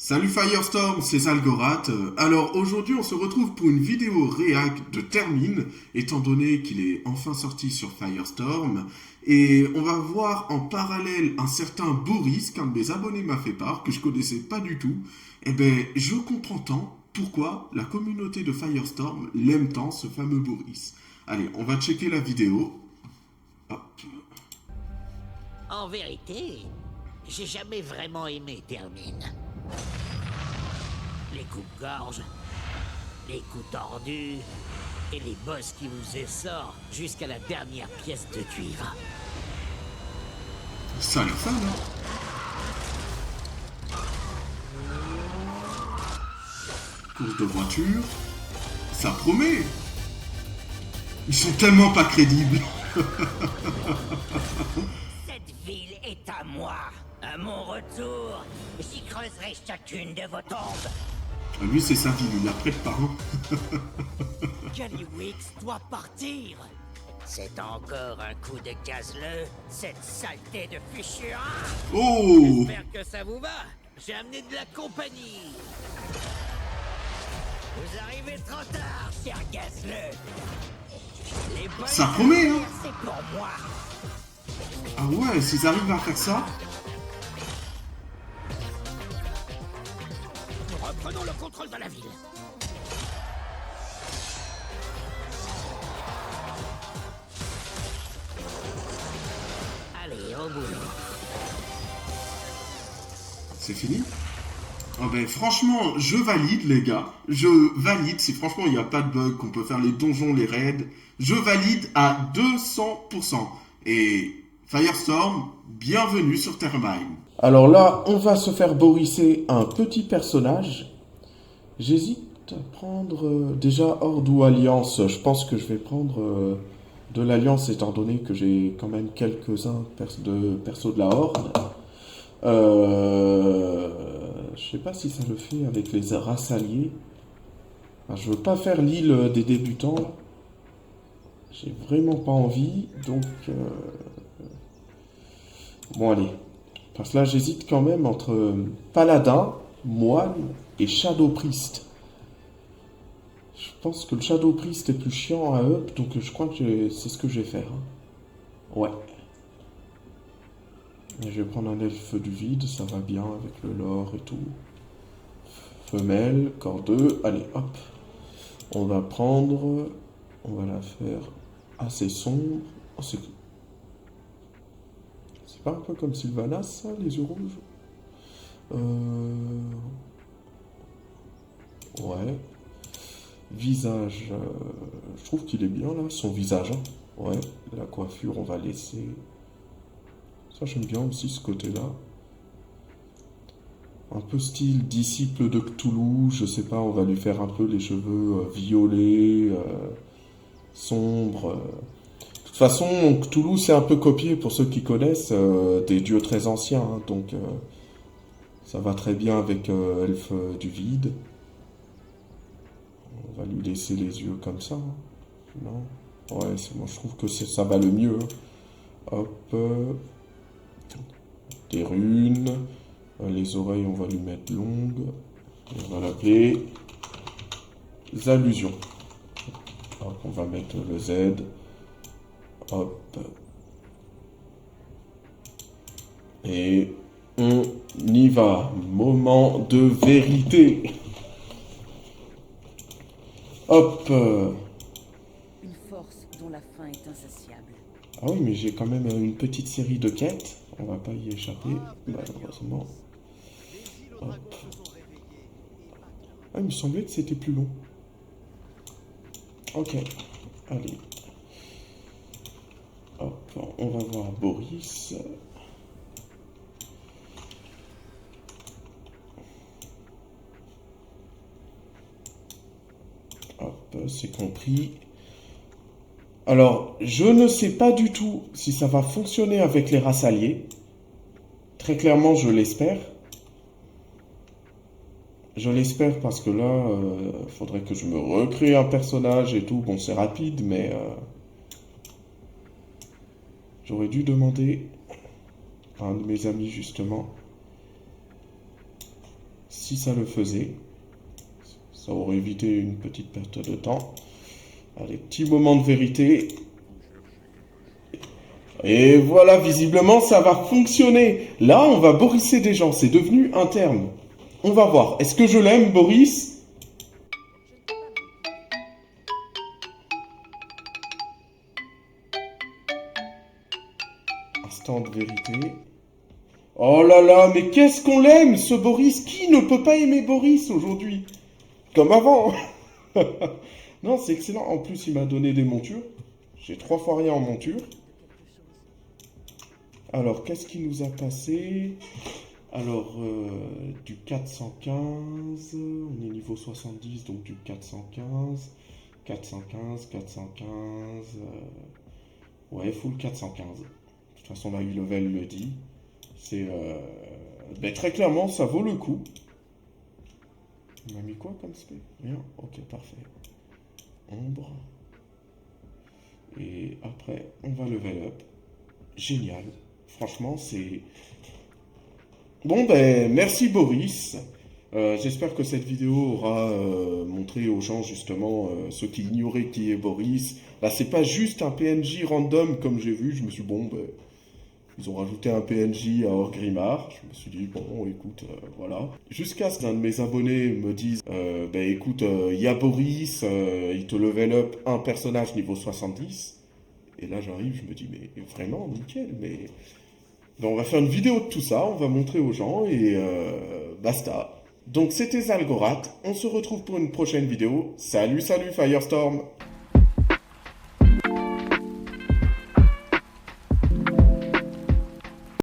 Salut Firestorm, c'est Zalgorat. Alors aujourd'hui on se retrouve pour une vidéo réact de Termine, étant donné qu'il est enfin sorti sur Firestorm. Et on va voir en parallèle un certain Boris, qu'un de mes abonnés m'a fait part, que je connaissais pas du tout. Eh ben je comprends tant pourquoi la communauté de Firestorm l'aime tant, ce fameux Boris. Allez, on va checker la vidéo. Hop. En vérité, j'ai jamais vraiment aimé Termine. Les coupes-gorges, les coups tordus, et les boss qui vous essorent jusqu'à la dernière pièce de cuivre. Ça a l'air fun, hein? Course de voiture. Ça promet. Ils sont tellement pas crédibles. Cette ville est à moi. À mon retour, j'y creuserai chacune de vos tombes. Lui, c'est sa ville, il la prête pas. Hein. Callywix doit partir. C'est encore un coup de casse-le, cette saleté de fichu. Oh! J'espère que ça vous va. J'ai amené de la compagnie. Vous arrivez trop tard, cher Gaz-le. Les bonnes Ça promet, hein? c'est pour moi. Ah ouais, s'ils arrivent à faire ça. Reprenons le contrôle de la ville. Allez, au boulot. C'est fini? Oh ben franchement, je valide les gars. Je valide, si franchement il n'y a pas de bug, qu'on peut faire les donjons, les raids. Je valide à 200%. Et Firestorm, bienvenue sur Termine. Alors là, on va se faire borisser un petit personnage. J'hésite à prendre déjà Horde ou Alliance. Je pense que je vais prendre de l'Alliance étant donné que j'ai quand même quelques-uns de persos de la Horde. Je sais pas si ça le fait avec les races alliées. Enfin, je veux pas faire l'île des débutants là. J'ai vraiment pas envie, donc bon allez. Parce que là j'hésite quand même entre Paladin, Moine et Shadow Priest. Je pense que le Shadow Priest est plus chiant à up, donc je crois que c'est ce que je vais faire. Ouais. Et je vais prendre un elfe du vide, ça va bien avec le lore et tout. Femelle, corps 2, allez hop. On va prendre, on va la faire assez sombre. Oh, c'est pas un peu comme Sylvanas, ça, les yeux rouges? Ouais. Visage, je trouve qu'il est bien là, son visage. Hein. Ouais, la coiffure, on va laisser. Ça, j'aime bien aussi ce côté-là. Un peu style disciple de Cthulhu, je sais pas, on va lui faire un peu les cheveux violets, sombres. De toute façon, Cthulhu, c'est un peu copié, pour ceux qui connaissent, des dieux très anciens. Hein, donc, ça va très bien avec Elfe du Vide. On va lui laisser les yeux comme ça. Hein. Non? Ouais, moi je trouve que ça va le mieux. Hein. Hop. Des runes. Les oreilles, on va lui mettre longues. Et on va l'appeler Zallusion. Hop, on va mettre le Z. Hop. Et on y va. Moment de vérité. Hop. Une force dont la faim est insatiable. Ah oui, mais j'ai quand même une petite série de quêtes. On va pas y échapper, malheureusement. Hop. Ah, il me semblait que c'était plus long. Ok, allez. Hop, on va voir Boris. Hop, c'est compris. Alors, je ne sais pas du tout si ça va fonctionner avec les races alliées. Très clairement, je l'espère. Je l'espère parce que là, faudrait que je me recrée un personnage et tout. Bon, c'est rapide, mais j'aurais dû demander à un de mes amis, justement, si ça le faisait. Ça aurait évité une petite perte de temps. Allez, petit moment de vérité. Et voilà, visiblement, ça va fonctionner. Là, on va borisser des gens. C'est devenu un terme. On va voir. Est-ce que je l'aime, Boris? Instant de vérité. Oh là là, mais qu'est-ce qu'on l'aime, ce Boris? Qui ne peut pas aimer Boris aujourd'hui? Comme avant. Non, c'est excellent. En plus, il m'a donné des montures. J'ai 3 fois rien en monture. Alors, qu'est-ce qu'il nous a passé? Alors, du 415. On est niveau 70, donc du 415. 415, 415. Ouais, full 415. De toute façon, la level le dit. C'est... ben, très clairement, ça vaut le coup. On m'a mis quoi comme spé? Rien. Ok, parfait. Ombre. Et après, on va level up. Génial. Franchement, c'est... Bon, ben, merci Boris. J'espère que cette vidéo aura montré aux gens, justement, ceux qui ignoraient qui est Boris. Là, c'est pas juste un PNJ random, comme j'ai vu. Je me suis dit, bon, ben... Ils ont rajouté un PNJ à Orgrimmar. Je me suis dit, bon, écoute, voilà. Jusqu'à ce qu'un de mes abonnés me dise, ben écoute, il y a Boris, il te level up un personnage niveau 70. Et là, j'arrive, je me dis, mais vraiment, nickel, mais... Donc, on va faire une vidéo de tout ça, on va montrer aux gens, et basta. Donc, c'était Zalgorath. On se retrouve pour une prochaine vidéo. Salut, salut, Firestorm!